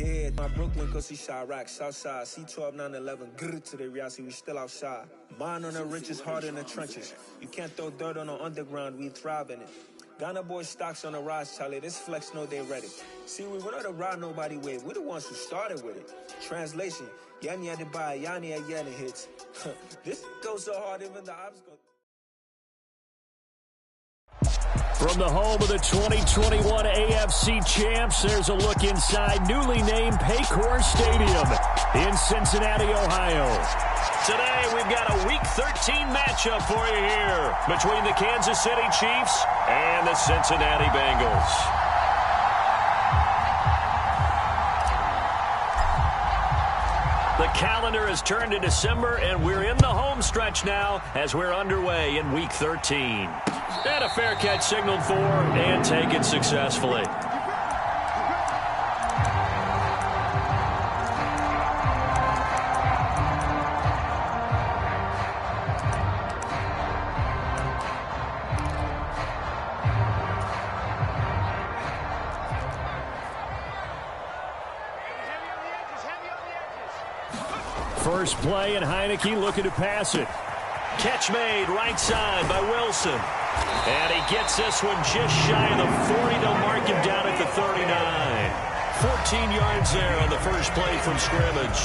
Yeah, my Brooklyn, cause he shot rock, Southside, C12, 911, grrr to the reality, we still outside. Mine on the richest, heart in the trenches. You can't throw dirt on the underground, we thrive in it. Ghana boy stocks on the rise, Charlie, this flex know they ready. See, we were not to ride nobody with, we're the ones who started with it. Translation, Yanni had to buy, Yanni had Yanni hits. This goes so hard, even the ops go. From the home of the 2021 AFC champs, there's a look inside newly named Paycor Stadium in Cincinnati, Ohio. Today, we've got a Week 13 matchup for you here between the Kansas City Chiefs and the Cincinnati Bengals. The calendar has turned to December, and we're in the home stretch now as we're underway in Week 13. And a fair catch signaled for and taken successfully. First play, and Heineke looking to pass it. Catch made right side by Wilson. And he gets this one just shy of the 40. They'll mark him down at the 39. 14 yards there on the first play from scrimmage.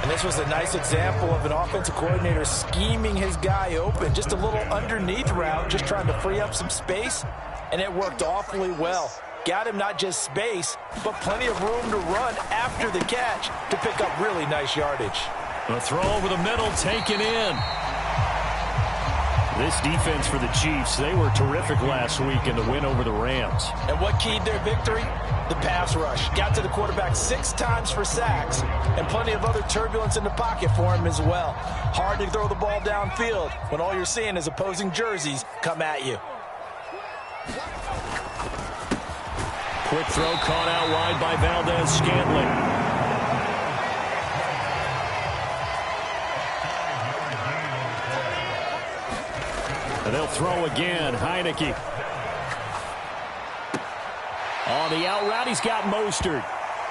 And this was a nice example of an offensive coordinator scheming his guy open. Just a little underneath route, just trying to free up some space. And it worked awfully well. Got him not just space, but plenty of room to run after the catch to pick up really nice yardage. A throw over the middle, taken in. This defense for the Chiefs, they were terrific last week in the win over the Rams. And what keyed their victory? The pass rush. Got to the quarterback 6 times for sacks, and plenty of other turbulence in the pocket for him as well. Hard to throw the ball downfield when all you're seeing is opposing jerseys come at you. Quick throw caught out wide by Valdez-Scantling. And they'll throw again. Heineke. On the out route, he's got Mostert.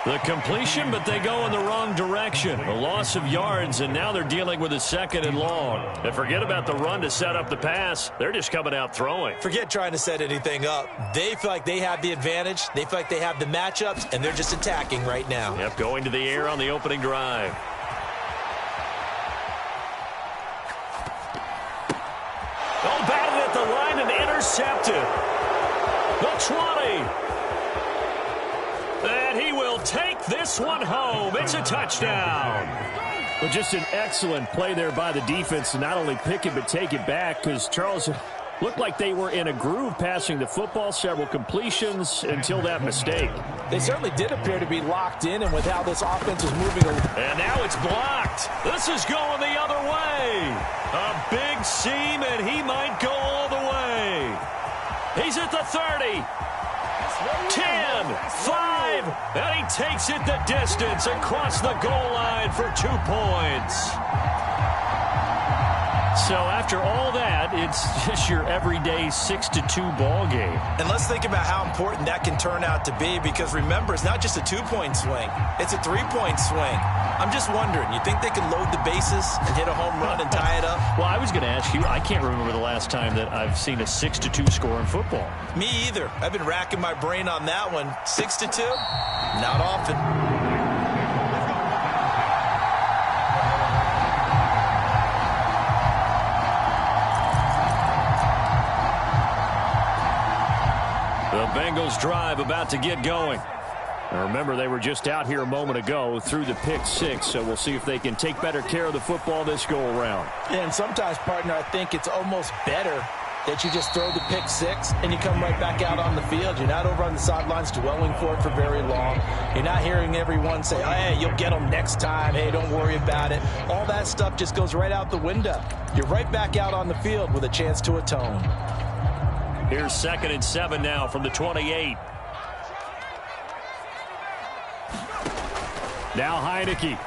The completion, but they go in the wrong direction. A loss of yards, and now they're dealing with a 2nd and long. And forget about the run to set up the pass. They're just coming out throwing. Forget trying to set anything up. They feel like they have the advantage. They feel like they have the matchups, and they're just attacking right now. Yep, going to the air on the opening drive. Oh, batted at the line and intercepted. The 20. And he will take this one home. It's a touchdown. But just an excellent play there by the defense to not only pick it but take it back, because Charles looked like they were in a groove passing the football, several completions until that mistake. They certainly did appear to be locked in, and with how this offense was moving. And now it's blocked. This is going the other way. A big seam, and he might go all the way. He's at the 30. 10, 5, and he takes it the distance across the goal line for 2 points. So after all that, it's just your everyday 6-2 ball game. And let's think about how important that can turn out to be, because remember, it's not just a 2-point swing. It's a 3-point swing. I'm just wondering, you think they can load the bases and hit a home run and tie it up? Well, I was going to ask you, I can't remember the last time that I've seen a 6-2 score in football. Me either. I've been racking my brain on that one. 6-2? Not often. The Bengals drive about to get going. And remember, they were just out here a moment ago through the pick 6, so we'll see if they can take better care of the football this go-around. Yeah, and sometimes, partner, I think it's almost better that you just throw the pick 6 and you come right back out on the field. You're not over on the sidelines dwelling for it for very long. You're not hearing everyone say, oh, hey, you'll get them next time. Hey, don't worry about it. All that stuff just goes right out the window. You're right back out on the field with a chance to atone. Here's 2nd and 7 now from the 28. Now Heineke.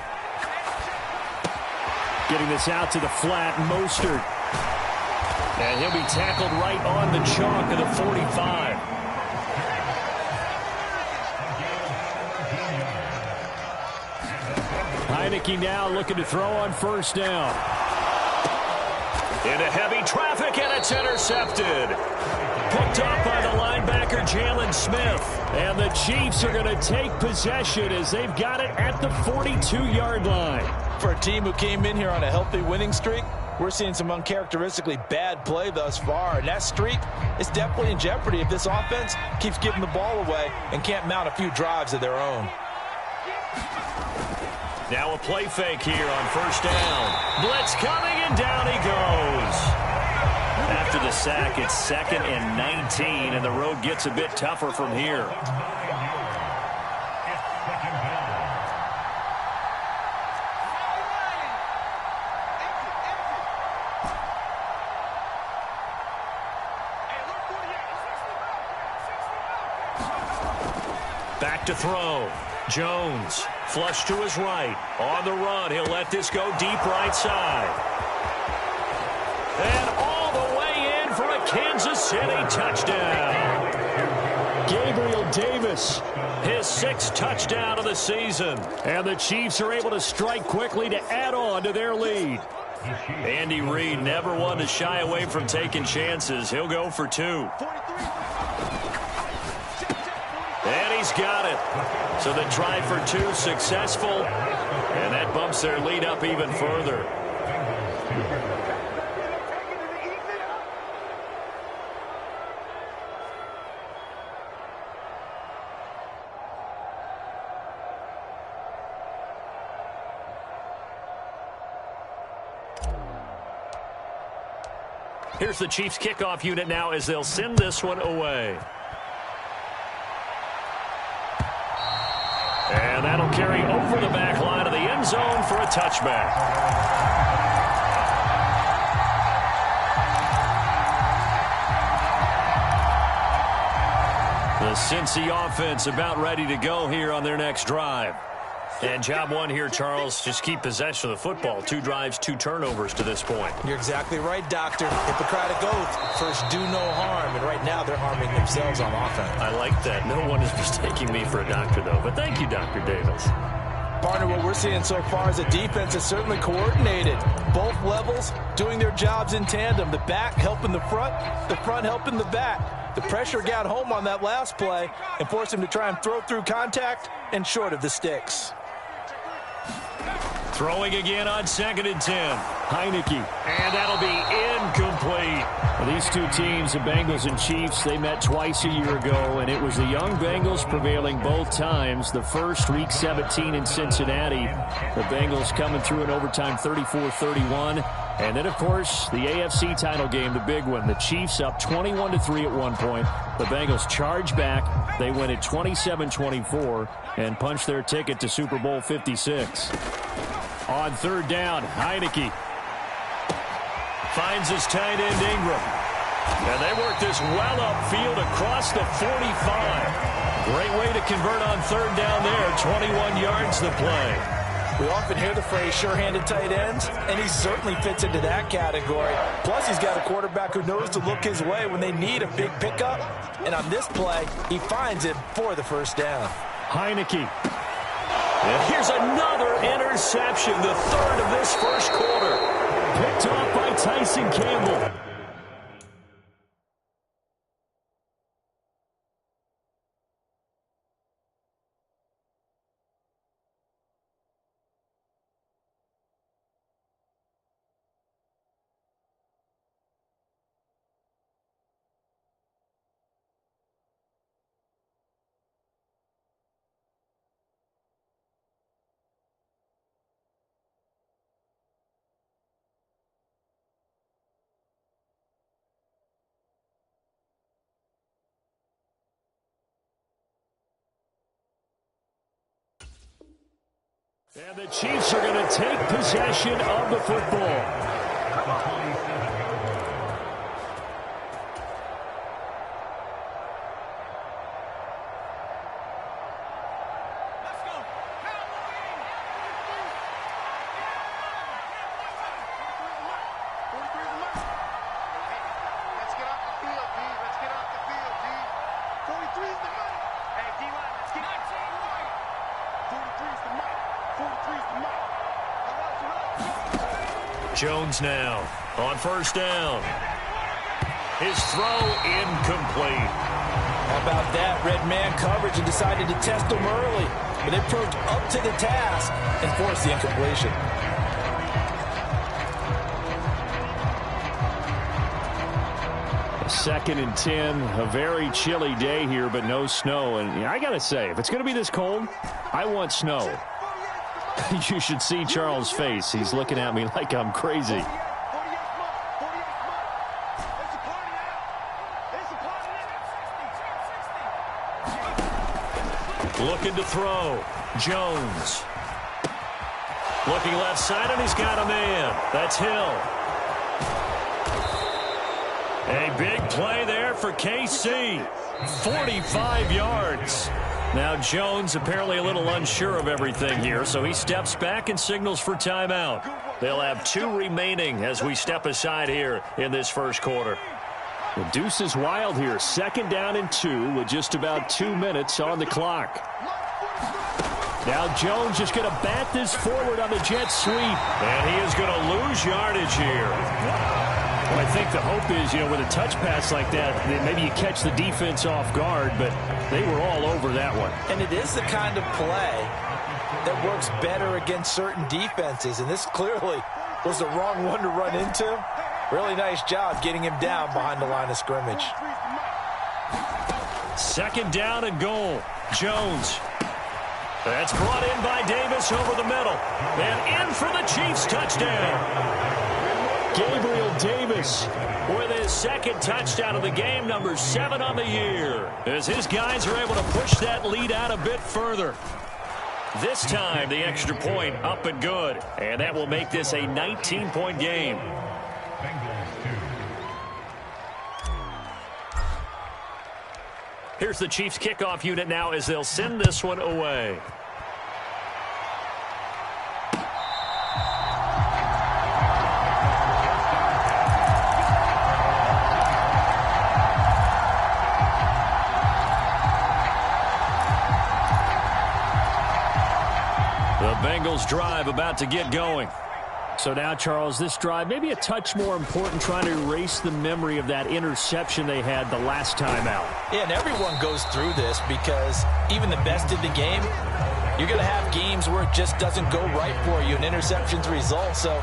Getting this out to the flat, Mostert. And he'll be tackled right on the chalk of the 45. Heineke now looking to throw on first down. Into heavy traffic, and it's intercepted. Picked off by the linebacker, Jalen Smith. And the Chiefs are going to take possession as they've got it at the 42-yard line. For a team who came in here on a healthy winning streak, we're seeing some uncharacteristically bad play thus far. And that streak is definitely in jeopardy if this offense keeps giving the ball away and can't mount a few drives of their own. Now a play fake here on first down. Blitz coming, and down he goes. After the sack, it's 2nd and 19, and the road gets a bit tougher from here. Back to throw. Jones, flush to his right. On the run, he'll let this go deep right side. And all the way in for a Kansas City touchdown. Gabriel Davis, his 6th touchdown of the season. And the Chiefs are able to strike quickly to add on to their lead. Andy Reid never one to shy away from taking chances. He'll go for 2. And he's got it. So the try for 2 successful. And that bumps their lead up even further. Here's the Chiefs kickoff unit now as they'll send this one away. And that'll carry over the back line of the end zone for a touchback. The Cincy offense about ready to go here on their next drive. And job one here, Charles, just keep possession of the football. 2 drives, 2 turnovers to this point. You're exactly right, Doctor. Hippocratic oath, first do no harm. And right now they're harming themselves on offense. I like that. No one is mistaking me for a doctor, though. But thank you, Dr. Davis. Partner, what we're seeing so far is a defense is certainly coordinated. Both levels doing their jobs in tandem. The back helping the front helping the back. The pressure got home on that last play and forced him to try and throw through contact and short of the sticks. Throwing again on 2nd and 10. Heineke. And that'll be incomplete. Well, these two teams, the Bengals and Chiefs, they met twice a year ago, and it was the young Bengals prevailing both times. The first, Week 17 in Cincinnati. The Bengals coming through in overtime 34-31. And then, of course, the AFC title game, the big one. The Chiefs up 21-3 at one point. The Bengals charge back. They win at 27-24 and punch their ticket to Super Bowl 56. On 3rd down, Heineke finds his tight end Ingram. And they work this well upfield across the 45. Great way to convert on 3rd down there. 21 yards to play. We often hear the phrase sure-handed tight ends, and he certainly fits into that category. Plus, he's got a quarterback who knows to look his way when they need a big pickup. And on this play, he finds it for the first down. Heineke. And here's another interception, the 3rd of this first quarter. Picked off by Tyson Campbell. And the Chiefs are going to take possession of the football. Jones now on first down. His throw incomplete. How about that? Red man coverage and decided to test him early. But they proved up to the task and forced the incompletion. Second and 10, a very chilly day here, but no snow. And I got to say, if it's going to be this cold, I want snow. You should see Charles' face. He's looking at me like I'm crazy. Looking to throw. Jones. Looking left side, and he's got a man. That's Hill. A big play there for KC. 45 yards. Now Jones apparently a little unsure of everything here, so he steps back and signals for timeout. They'll have 2 remaining as we step aside here in this first quarter. The deuce is wild here. Second down and 2 with just about 2 minutes on the clock. Now Jones just going to bat this forward on the jet sweep. And he is going to lose yardage here. Well, I think the hope is, with a touch pass like that maybe you catch the defense off guard, but they were all over that one. And it is the kind of play that works better against certain defenses, and this clearly was the wrong one to run into. Really nice job getting him down behind the line of scrimmage. Second down and goal. Jones. That's brought in by Davis over the middle. And in for the Chiefs touchdown. Gabriel Davis with his second touchdown of the game, number 7 on the year, as his guys are able to push that lead out a bit further. This time, the extra point up and good, and that will make this a 19-point game. Here's the Chiefs kickoff unit now as they'll send this one away. Bengals drive about to get going. So now, Charles, this drive maybe a touch more important, trying to erase the memory of that interception they had the last time out. Yeah, and everyone goes through this because even the best in the game, you're going to have games where it just doesn't go right for you, and interceptions result. So,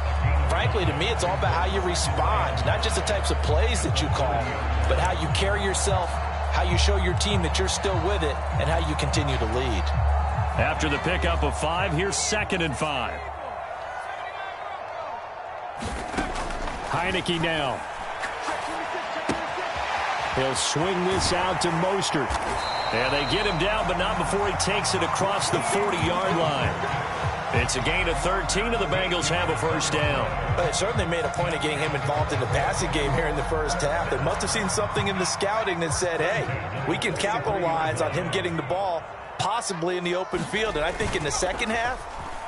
frankly, to me, it's all about how you respond, not just the types of plays that you call, but how you carry yourself, how you show your team that you're still with it, and how you continue to lead. After the pickup of 5, here's 2nd and 5. Heineke now. He'll swing this out to Mostert. And they get him down, but not before he takes it across the 40-yard line. It's a gain of 13, and the Bengals have a first down. But it certainly made a point of getting him involved in the passing game here in the first half. They must have seen something in the scouting that said, hey, we can capitalize on him getting the ball possibly in the open field. And I think in the second half,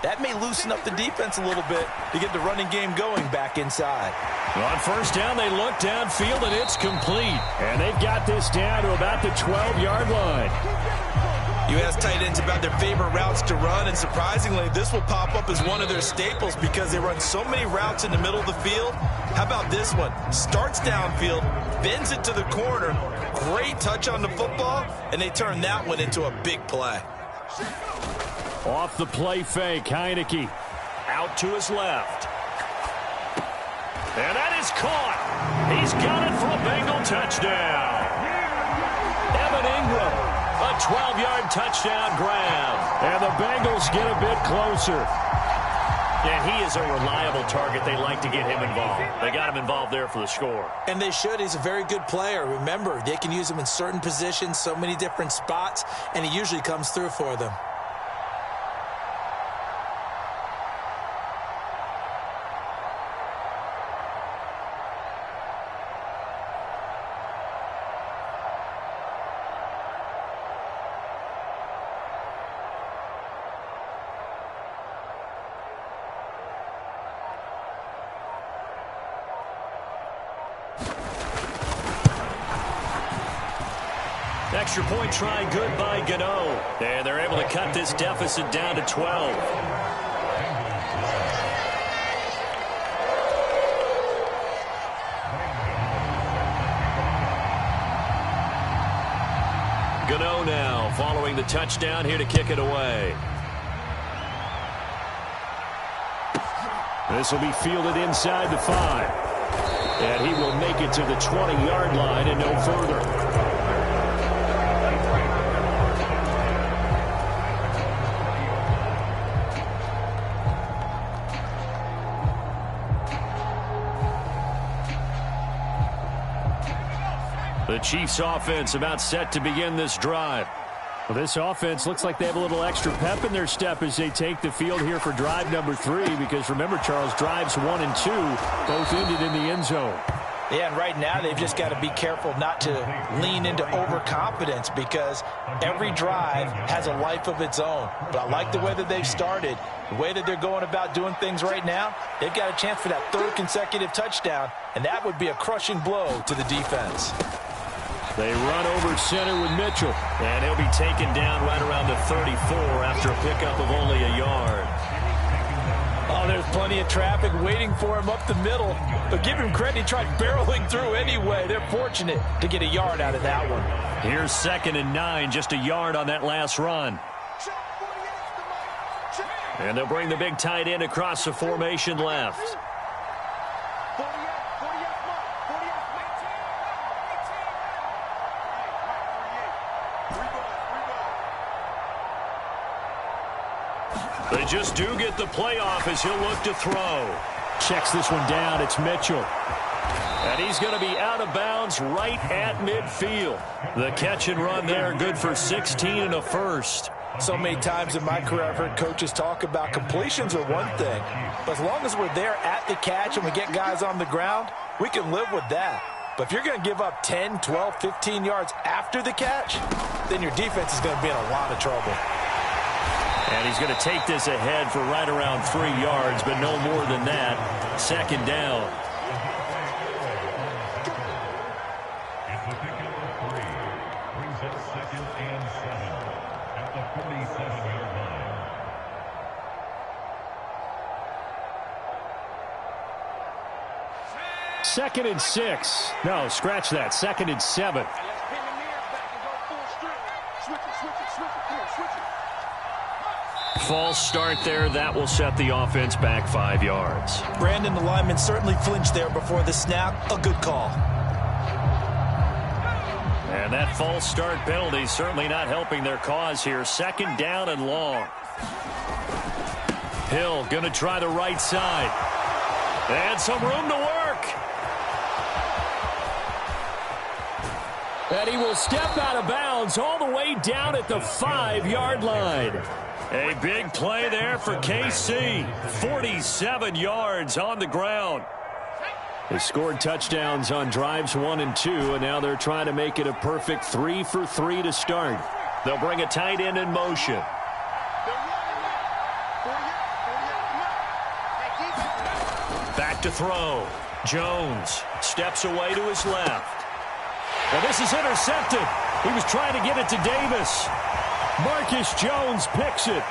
that may loosen up the defense a little bit to get the running game going back inside. On first down, they look downfield, and it's complete. And they've got this down to about the 12-yard line. You ask tight ends about their favorite routes to run, and surprisingly, this will pop up as one of their staples because they run so many routes in the middle of the field. How about this one? Starts downfield, bends it to the corner, great touch on the football, and they turn that one into a big play. Off the play fake, Heineke out to his left. And that is caught. He's got it for a Bengal touchdown. Evan Ingram, a 12-yard touchdown grab. And the Bengals get a bit closer. And he is a reliable target. They like to get him involved. They got him involved there for the score. And they should. He's a very good player. Remember, they can use him in certain positions, so many different spots, and he usually comes through for them. Extra point try good by Gano. And they're able to cut this deficit down to 12. Gano now following the touchdown here to kick it away. This will be fielded inside the 5. And he will make it to the 20-yard line and no further. The Chiefs offense about set to begin this drive. Well, this offense looks like they have a little extra pep in their step as they take the field here for drive number 3, because remember, Charles, drives 1 and 2 both ended in the end zone. Yeah, and right now they've just got to be careful not to lean into overconfidence, because every drive has a life of its own. But I like the way that they've started, the way that they're going about doing things right now. They've got a chance for that 3rd consecutive touchdown, and that would be a crushing blow to the defense. They run over center with Mitchell. And he'll be taken down right around the 34 after a pickup of only a yard. Oh, there's plenty of traffic waiting for him up the middle. But give him credit, he tried barreling through anyway. They're fortunate to get a yard out of that one. Here's 2nd and 9, just a yard on that last run. And they'll bring the big tight end across the formation left. They just do get the playoff as he'll look to throw. Checks this one down. It's Mitchell. And he's going to be out of bounds right at midfield. The catch and run there, good for 16 and a first. So many times in my career, I've heard coaches talk about completions are one thing. But as long as we're there at the catch and we get guys on the ground, we can live with that. But if you're going to give up 10, 12, 15 yards after the catch, then your defense is going to be in a lot of trouble. And he's going to take this ahead for right around 3 yards, but no more than that. 2nd down. It's the pickup of 3. Brings up 2nd and 7 at the 47-yard line. 2nd and 6. No, scratch that. 2nd and 7. False start there. That will set the offense back 5 yards. Brandon, the lineman, certainly flinched there before the snap. A good call. And that false start penalty certainly not helping their cause here. 2nd down and long. Hill going to try the right side. And some room to work. And he will step out of bounds all the way down at the 5-yard line. A big play there for KC. 47 yards on the ground. They scored touchdowns on drives 1 and 2, and now they're trying to make it a perfect 3 for 3 to start. They'll bring a tight end in motion. Back to throw. Jones steps away to his left. Well, this is intercepted. He was trying to get it to Davis. Marcus Jones picks it.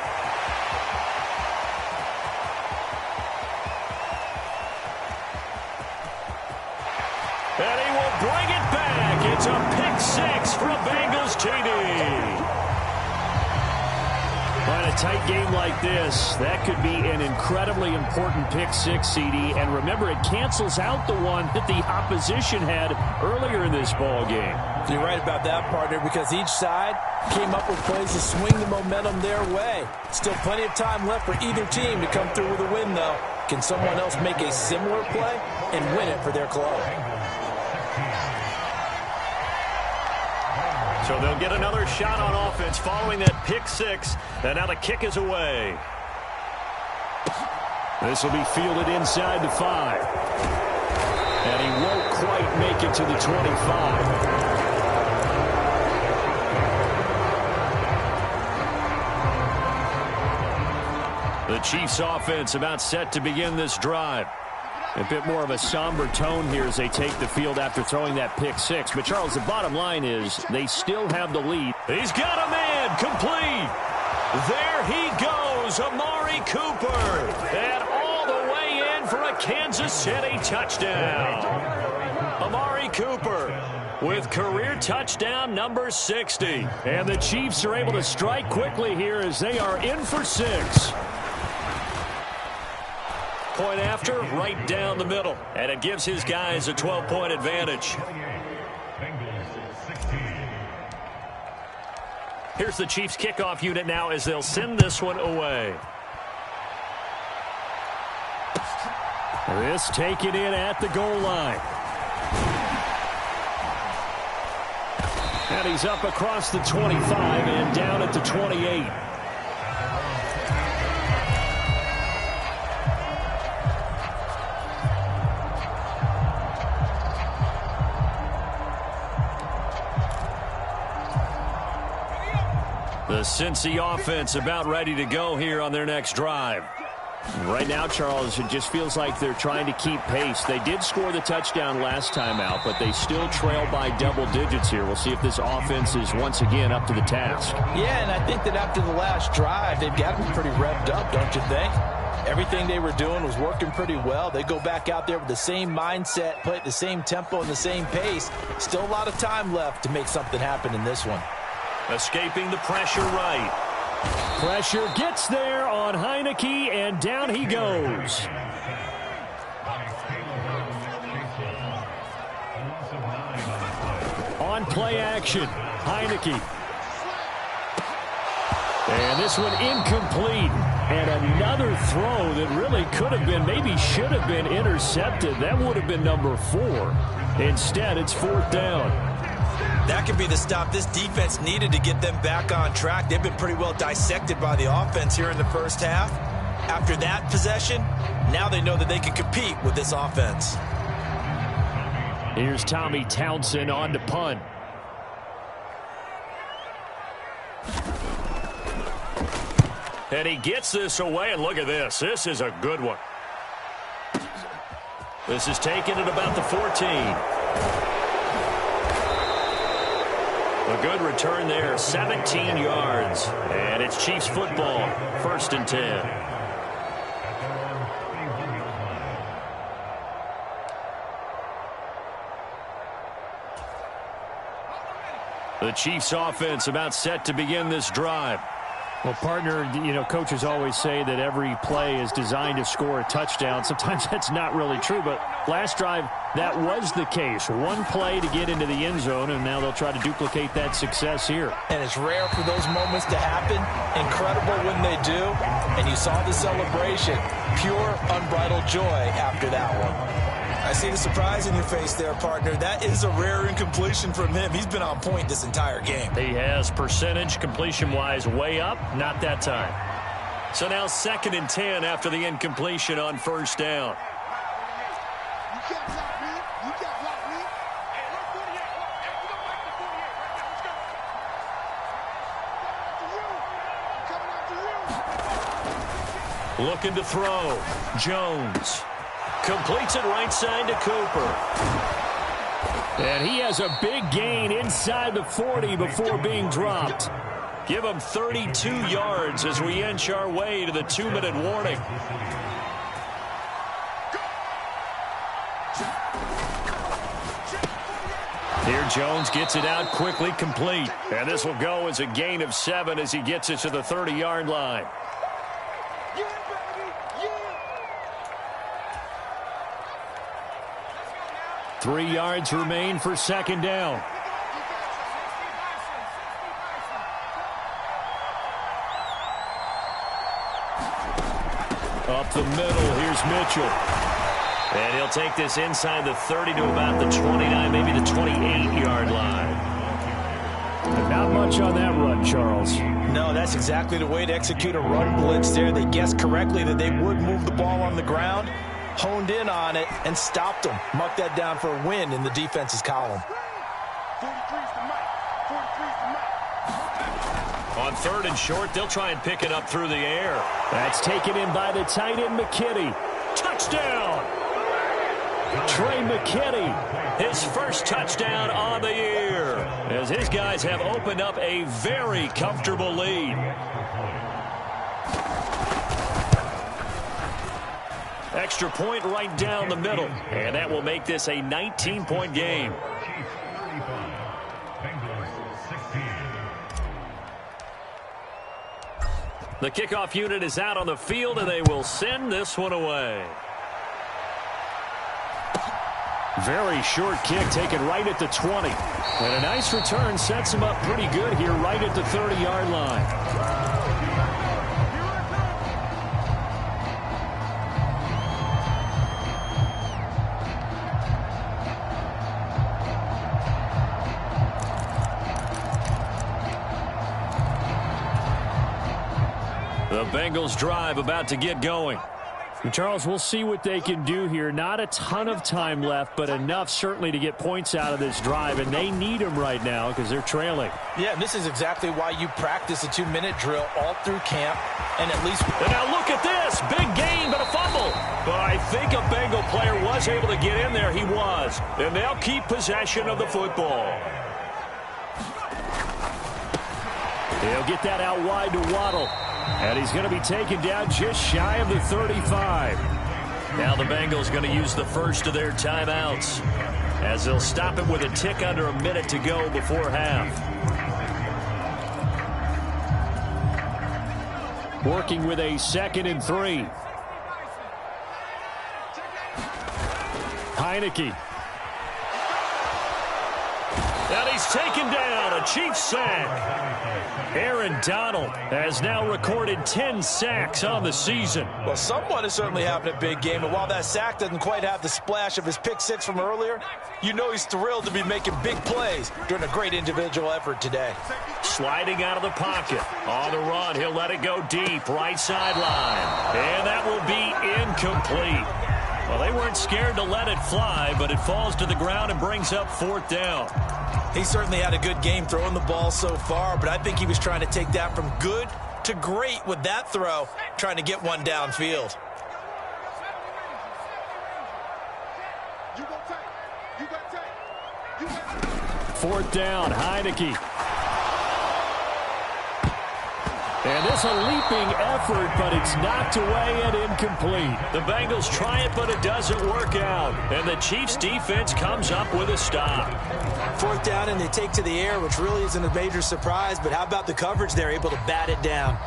And he will bring it back. It's a pick 6 for a Bengals TD. On a tight game like this, that could be an incredibly important pick 6, CD. And remember, it cancels out the one that the opposition had earlier in this ball game. You're right about that, partner, because each side came up with plays to swing the momentum their way. Still plenty of time left for either team to come through with a win, though. Can someone else make a similar play and win it for their club? So they'll get another shot on offense following that pick 6. And now the kick is away. This will be fielded inside the 5. And he won't quite make it to the 25. The Chiefs offense about set to begin this drive. A bit more of a somber tone here as they take the field after throwing that pick 6. But, Charles, the bottom line is they still have the lead. He's got a man complete. There he goes, Amari Cooper. And all the way in for a Kansas City touchdown. Amari Cooper with career touchdown number 60. And the Chiefs are able to strike quickly here as they are in for 6. Point after, right down the middle. And it gives his guys a 12-point advantage. Here's the Chiefs kickoff unit now as they'll send this one away. This taken in at the goal line. And he's up across the 25 and down at the 28. The Cincy offense about ready to go here on their next drive. Right now, Charles, it just feels like they're trying to keep pace. They did score the touchdown last time out, but they still trail by double digits here. We'll see if this offense is once again up to the task. Yeah, and I think that after the last drive, they've got to be pretty revved up, don't you think? Everything they were doing was working pretty well. They go back out there with the same mindset, play at the same tempo and the same pace. Still a lot of time left to make something happen in this one. Escaping the pressure right. Pressure gets there on Heineke, and down he goes. On play action, Heineke. And this one incomplete. And another throw that really could have been, maybe should have been intercepted. That would have been number 4. Instead, it's 4th down. That could be the stop this defense needed to get them back on track. They've been pretty well dissected by the offense here in the first half. After that possession, now they know that they can compete with this offense. Here's Tommy Townsend on to punt. And he gets this away, and look at this. This is a good one. This is taken at about the 14. A good return there, 17 yards. And it's Chiefs football, 1st and 10. The Chiefs offense about set to begin this drive. Well, partner, you know, coaches always say that every play is designed to score a touchdown. Sometimes that's not really true, but last drive, that was the case. One play to get into the end zone, and now they'll try to duplicate that success here. And it's rare for those moments to happen. Incredible when they do. And you saw the celebration. Pure, unbridled joy after that one. I see the surprise in your face there, partner. That is a rare incompletion from him. He's been on point this entire game. He has percentage completion-wise way up. Not that time. So now 2nd and 10 after the incompletion on 1st down. Looking to throw. Jones. Completes it right side to Cooper. And he has a big gain inside the 40 before being dropped. Give him 32 yards as we inch our way to the 2-minute warning. Here Jones gets it out quickly, complete. And this will go as a gain of 7 as he gets it to the 30-yard line. 3 yards remain for 2nd down. Up the middle, here's Mitchell. And he'll take this inside the 30 to about the 29, maybe the 28-yard line. Not much on that run, Charles. No, that's exactly the way to execute a run blitz there. They guessed correctly that they would move the ball on the ground, honed in on it, and stopped them. Mark that down for a win in the defense's column. On 3rd and short, they'll try and pick it up through the air. That's taken in by the tight end, McKinney. Touchdown! Trey McKinney, his first touchdown on the year, as his guys have opened up a very comfortable lead. Extra point right down the middle, and that will make this a 19-point game. The kickoff unit is out on the field, and they will send this one away. Very short kick taken right at the 20. And a nice return sets him up pretty good here right at the 30-yard line. The Bengals drive about to get going. And Charles, we'll see what they can do here. Not a ton of time left, but enough certainly to get points out of this drive, and they need them right now because they're trailing. Yeah, and this is exactly why you practice a 2-minute drill all through camp, and at least... And now look at this. Big gain, but a fumble. But I think a Bengal player was able to get in there. He was. And they'll keep possession of the football. He'll get that out wide to Waddle. And he's going to be taken down just shy of the 35. Now the Bengals going to use the first of their timeouts as they'll stop it with a tick under a minute to go before half. Working with a 2nd and 3. Heineke. And he's taken down, a Chiefs sack. Aaron Donald has now recorded 10 sacks on the season. Well, someone is certainly having a big game, and while that sack doesn't quite have the splash of his pick six from earlier, you know he's thrilled to be making big plays during a great individual effort today. Sliding out of the pocket. On the run, he'll let it go deep, right sideline. And that will be incomplete. Well, they weren't scared to let it fly, but it falls to the ground and brings up 4th down. He certainly had a good game throwing the ball so far, but I think he was trying to take that from good to great with that throw, trying to get one downfield. Fourth down, Heineke. And this a leaping effort, but it's knocked away and incomplete. The Bengals try it, but it doesn't work out. And the Chiefs defense comes up with a stop. Fourth down, and they take to the air, which really isn't a major surprise, but how about the coverage there, able to bat it down?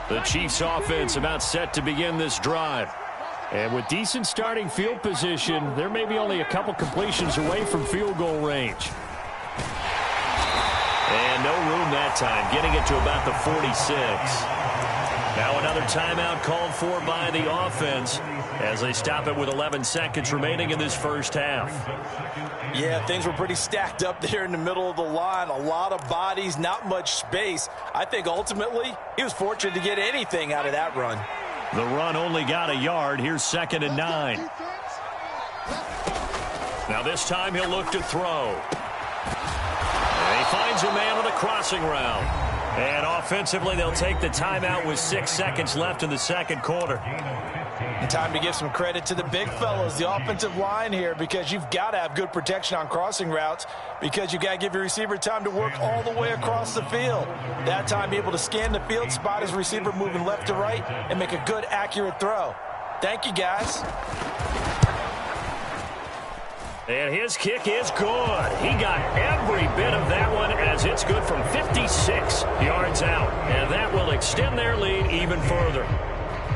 The Chiefs offense about set to begin this drive. And with decent starting field position, they're maybe only a couple completions away from field goal range. And no room that time, getting it to about the 46. Now another timeout called for by the offense as they stop it with 11 seconds remaining in this first half. Yeah, things were pretty stacked up there in the middle of the line. A lot of bodies, not much space. I think ultimately he was fortunate to get anything out of that run. The run only got a yard. Here's 2nd and 9. Now this time he'll look to throw. And he finds a man on the crossing route. And offensively, they'll take the timeout with 6 seconds left in the second quarter. And time to give some credit to the big fellows, the offensive line here, because you've got to have good protection on crossing routes, because you've got to give your receiver time to work all the way across the field. That time, be able to scan the field, spot his receiver moving left to right, and make a good, accurate throw. Thank you, guys. And his kick is good. He got every bit of that one as it's good from 56 yards out. And that will extend their lead even further.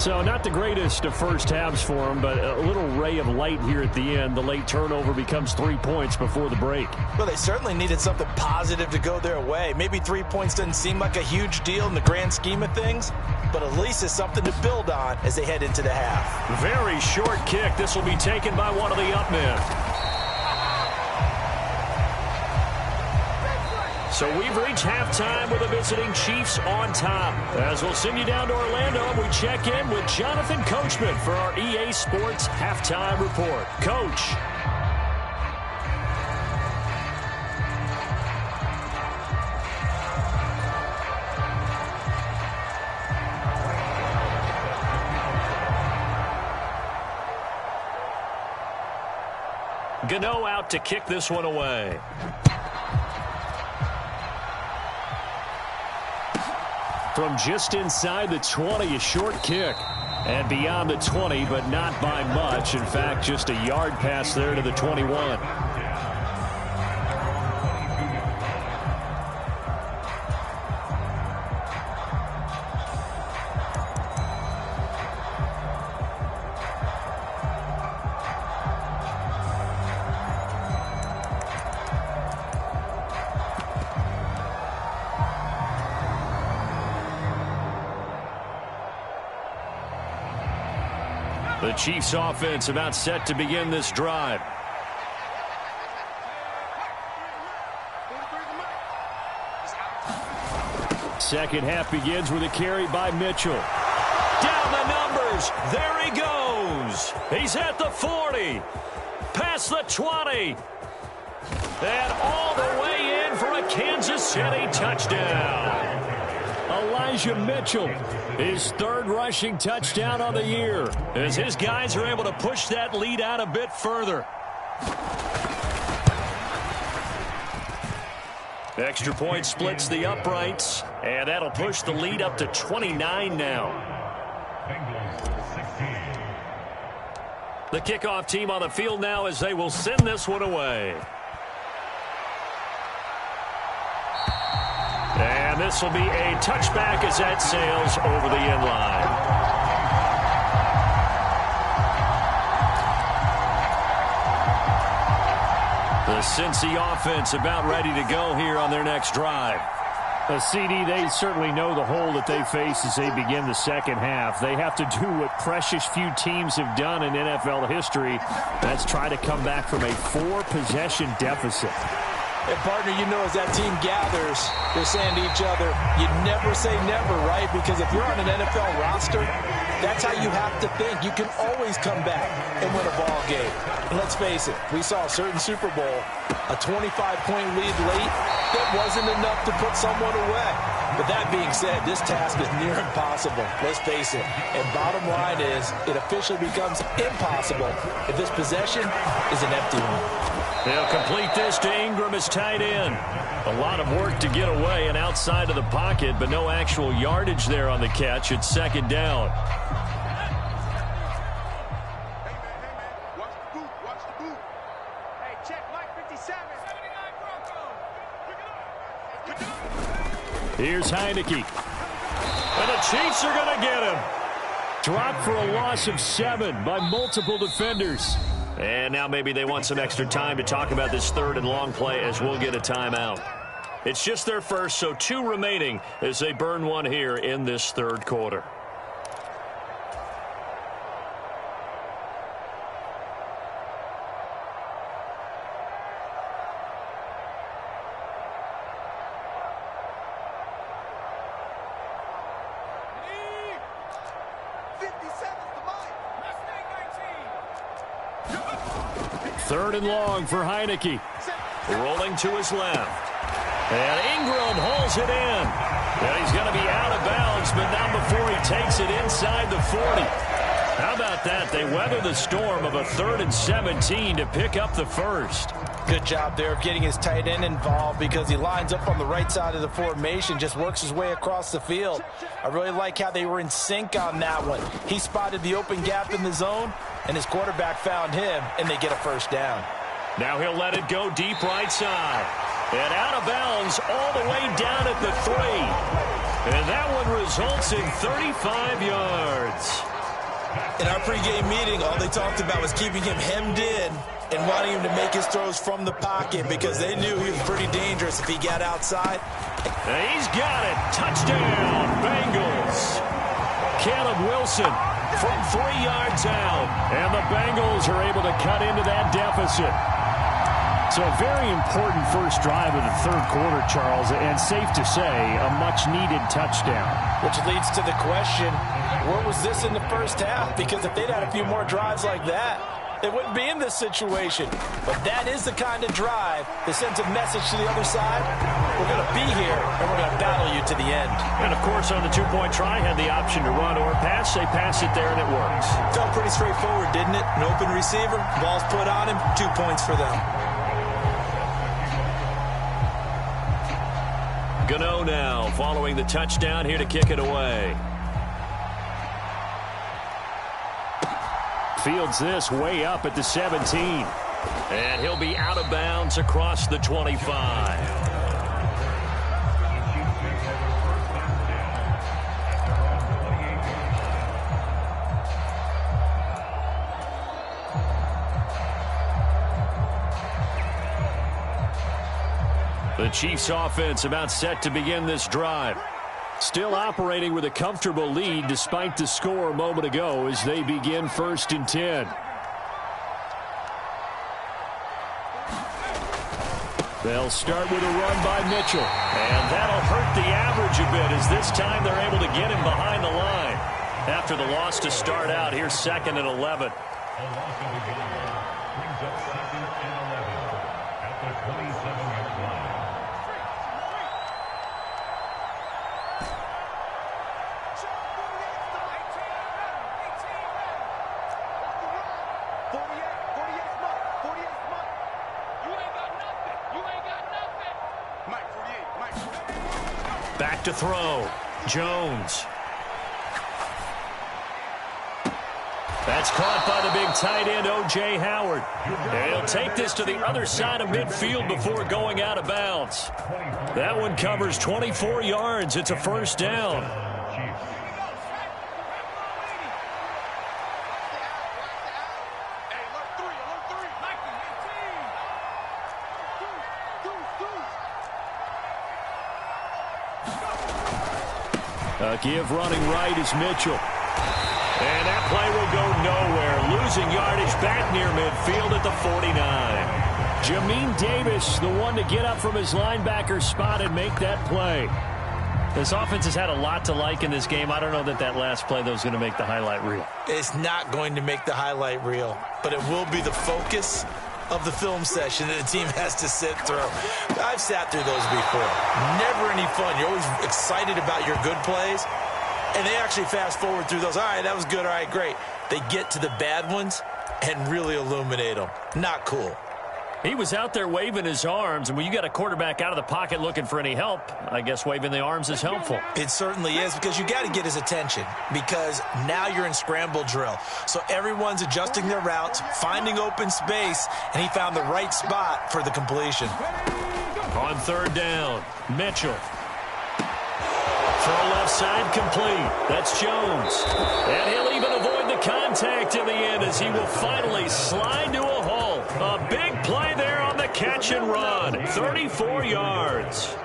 So not the greatest of first halves for them, but a little ray of light here at the end. The late turnover becomes 3 points before the break. Well, they certainly needed something positive to go their way. Maybe 3 points doesn't seem like a huge deal in the grand scheme of things, but at least it's something to build on as they head into the half. Very short kick. This will be taken by one of the up men. So we've reached halftime with the visiting Chiefs on top. As we'll send you down to Orlando, and we check in with Jonathan Coachman for our EA Sports Halftime Report. Coach. Gano out to kick this one away. From just inside the 20, a short kick. And beyond the 20, but not by much. In fact, just a yard pass there to the 21. The Chiefs offense about set to begin this drive. Second half begins with a carry by Mitchell. Down the numbers. There he goes. He's at the 40. Past the 20. And all the way in for a Kansas City touchdown. Elijah Mitchell, his third rushing touchdown on the year, as his guys are able to push that lead out a bit further. Extra point splits the uprights, and that'll push the lead up to 29 now. The kickoff team on the field now as they will send this one away. And this will be a touchback as that sails over the end line. The Cincy offense about ready to go here on their next drive. CD, they certainly know the hole that they face as they begin the second half. They have to do what precious few teams have done in NFL history. That's try to come back from a 4-possession deficit. And, partner, you know, as that team gathers, they're saying to each other, you never say never, right? Because if you're on an NFL roster, that's how you have to think. You can always come back and win a ball game. And let's face it, we saw a certain Super Bowl, a 25-point lead late, that wasn't enough to put someone away. But that being said, this task is near impossible. Let's face it. And bottom line is, it officially becomes impossible if this possession is an empty one. They'll complete this to Ingram as tight end. A lot of work to get away and outside of the pocket, but no actual yardage there on the catch. It's second down. Here's Heineke. And the Chiefs are going to get him. Dropped for a loss of 7 by multiple defenders. And now maybe they want some extra time to talk about this third and long play as we'll get a timeout. It's just their first, so 2 remaining as they burn one here in this third quarter. Third and long for Heineke. Rolling to his left. And Ingram hauls it in. And he's going to be out of bounds, but not before he takes it inside the 40. How about that? They weather the storm of a 3rd and 17 to pick up the first. Good job there of getting his tight end involved because he lines up on the right side of the formation, just works his way across the field. I really like how they were in sync on that one. He spotted the open gap in the zone, and his quarterback found him, and they get a first down. Now he'll let it go deep right side. And out of bounds all the way down at the 3. And that one results in 35 yards. In our pregame meeting, all they talked about was keeping him hemmed in and wanting him to make his throws from the pocket because they knew he was pretty dangerous if he got outside. And he's got it. Touchdown, Bengals. Caleb Wilson from 3 yards out. And the Bengals are able to cut into that deficit. So a very important first drive of the third quarter, Charles, and safe to say, a much-needed touchdown. Which leads to the question, where was this in the first half? Because if they'd had a few more drives like that, they wouldn't be in this situation. But that is the kind of drive that sends a message to the other side. We're going to be here, and we're going to battle you to the end. And, of course, on the two-point try, had the option to run or pass. They pass it there, and it works. Felt pretty straightforward, didn't it? An open receiver, ball's put on him, 2 points for them. Gano now following the touchdown here to kick it away. Fields this way up at the 17. And he'll be out of bounds across the 25. The Chiefs offense about set to begin this drive. Still operating with a comfortable lead despite the score a moment ago as they begin 1st and 10. They'll start with a run by Mitchell. And that'll hurt the average a bit as this time they're able to get him behind the line. After the loss to start out, here's 2nd and 11. A loss of the game brings up 2nd and 11 at the 27-yard line. Back to throw. Jones. That's caught by the big tight end, O.J. Howard. And he'll take this to the other side of midfield before going out of bounds. That one covers 24 yards. It's a 1st down. A give running right is Mitchell. And that play will go nowhere. Losing yardage back near midfield at the 49. Jamin Davis, the one to get up from his linebacker spot and make that play. This offense has had a lot to like in this game. I don't know that last play, though, is going to make the highlight reel. It's not going to make the highlight reel, but it will be the focus of the film session that the team has to sit through. I've sat through those before. Never any fun. You're always excited about your good plays, and they actually fast forward through those. All right, that was good. All right, great. They get to the bad ones and really illuminate them. Not cool. He was out there waving his arms, and when you got a quarterback out of the pocket looking for any help, I guess waving the arms is helpful. It certainly is, because you got to get his attention, because now you're in scramble drill. So everyone's adjusting their routes, finding open space, and he found the right spot for the completion. On 3rd down, Mitchell. Throw left side complete. That's Jones. And he'll even avoid the contact in the end as he will finally slide to a hole. A big play there on the catch and run. 34 yards.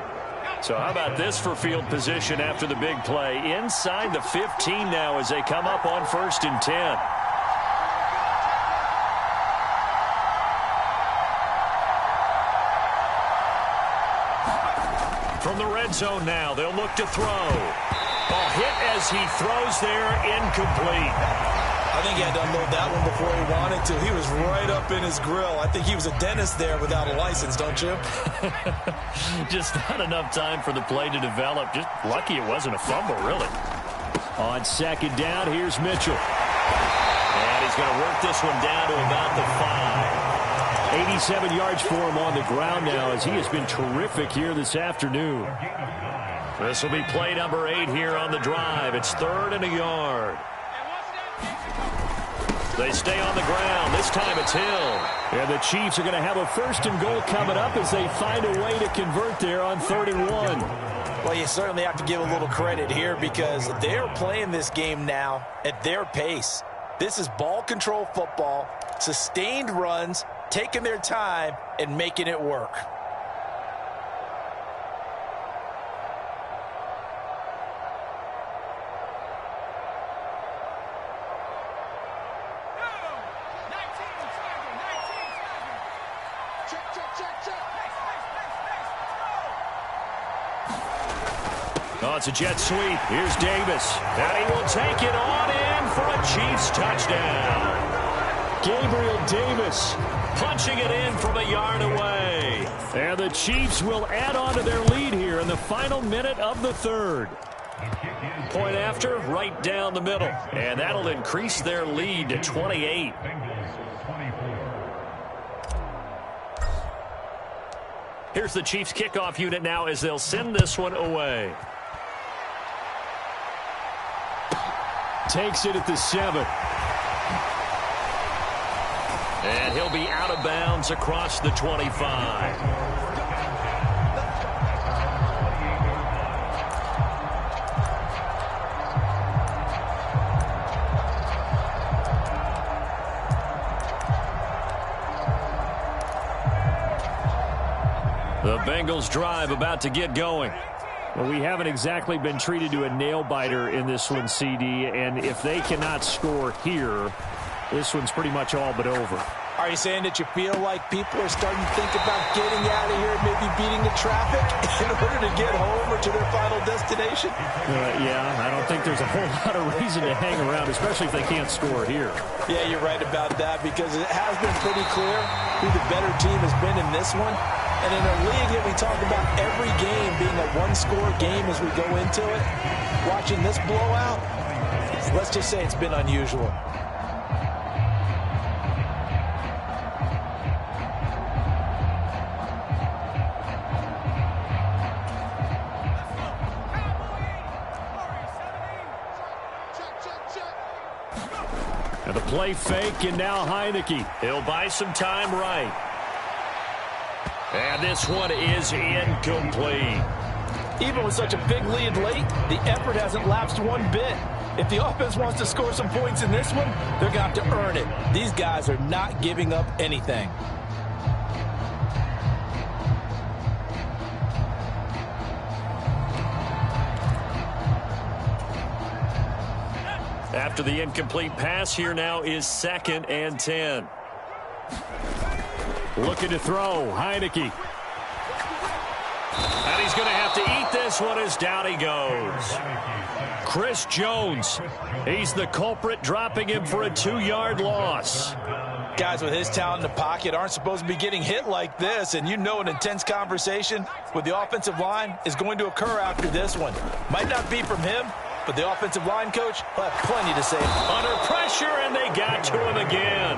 So how about this for field position after the big play? Inside the 15 now as they come up on 1st and 10. From the red zone now, they'll look to throw. A hit as he throws there, incomplete. I think he had to unload that one before he wanted to. He was right up in his grill. I think he was a dentist there without a license, don't you? Just not enough time for the play to develop. Just lucky it wasn't a fumble, really. On 2nd down, here's Mitchell. And he's going to work this one down to about the 5. 87 yards for him on the ground now as he has been terrific here this afternoon. This will be play number 8 here on the drive. It's 3rd and a yard. They stay on the ground. This time it's Hill. And the Chiefs are going to have a 1st and goal coming up as they find a way to convert there on 3rd and 1. Well, you certainly have to give a little credit here because they're playing this game now at their pace. This is ball control football, sustained runs, taking their time and making it work. Oh, it's a jet sweep. Here's Davis. And he will take it on in for a Chiefs touchdown. Gabriel Davis punching it in from a yard away. And the Chiefs will add on to their lead here in the final minute of the 3rd. Point after, right down the middle. And that'll increase their lead to 28. Here's the Chiefs kickoff unit now as they'll send this one away. Takes it at the 7. And he'll be out of bounds across the 25. The Bengals drive about to get going. Well, we haven't exactly been treated to a nail-biter in this one, CD, and if they cannot score here, this one's pretty much all but over. Are you saying that you feel like people are starting to think about getting out of here and maybe beating the traffic in order to get home or to their final destination? Yeah, I don't think there's a whole lot of reason to hang around, especially if they can't score here. Yeah, you're right about that, because it has been pretty clear who the better team has been in this one. And in a league that we talk about every game being a one-score game as we go into it, watching this blowout, let's just say it's been unusual. And the play fake, and now Heineke. He'll buy some time right. And this one is incomplete. Even with such a big lead late, the effort hasn't lapsed one bit. If the offense wants to score some points in this one, they're going to have to earn it. These guys are not giving up anything. After the incomplete pass, here now is 2nd and 10. Looking to throw, Heineke. And he's going to have to eat this one as down he goes. Chris Jones, he's the culprit, dropping him for a 2-yard loss. Guys with his talent in the pocket aren't supposed to be getting hit like this, and you know an intense conversation with the offensive line is going to occur after this one. Might not be from him, but the offensive line coach will have plenty to say. Under pressure, and they got to him again.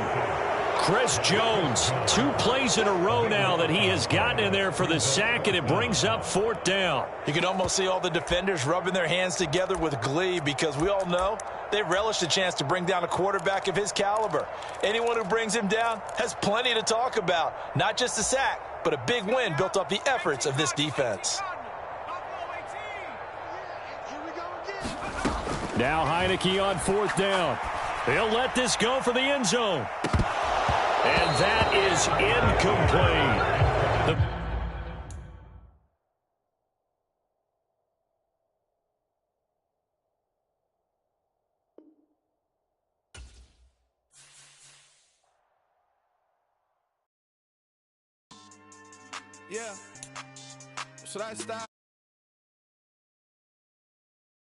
Chris Jones, 2 plays in a row now that he has gotten in there for the sack, and it brings up 4th down. You can almost see all the defenders rubbing their hands together with glee, because we all know they relish the chance to bring down a quarterback of his caliber. Anyone who brings him down has plenty to talk about. Not just a sack, but a big win built off the efforts of this defense. Now Heineke on 4th down. He'll let this go for the end zone. And that is incomplete. Yeah. Should I stop?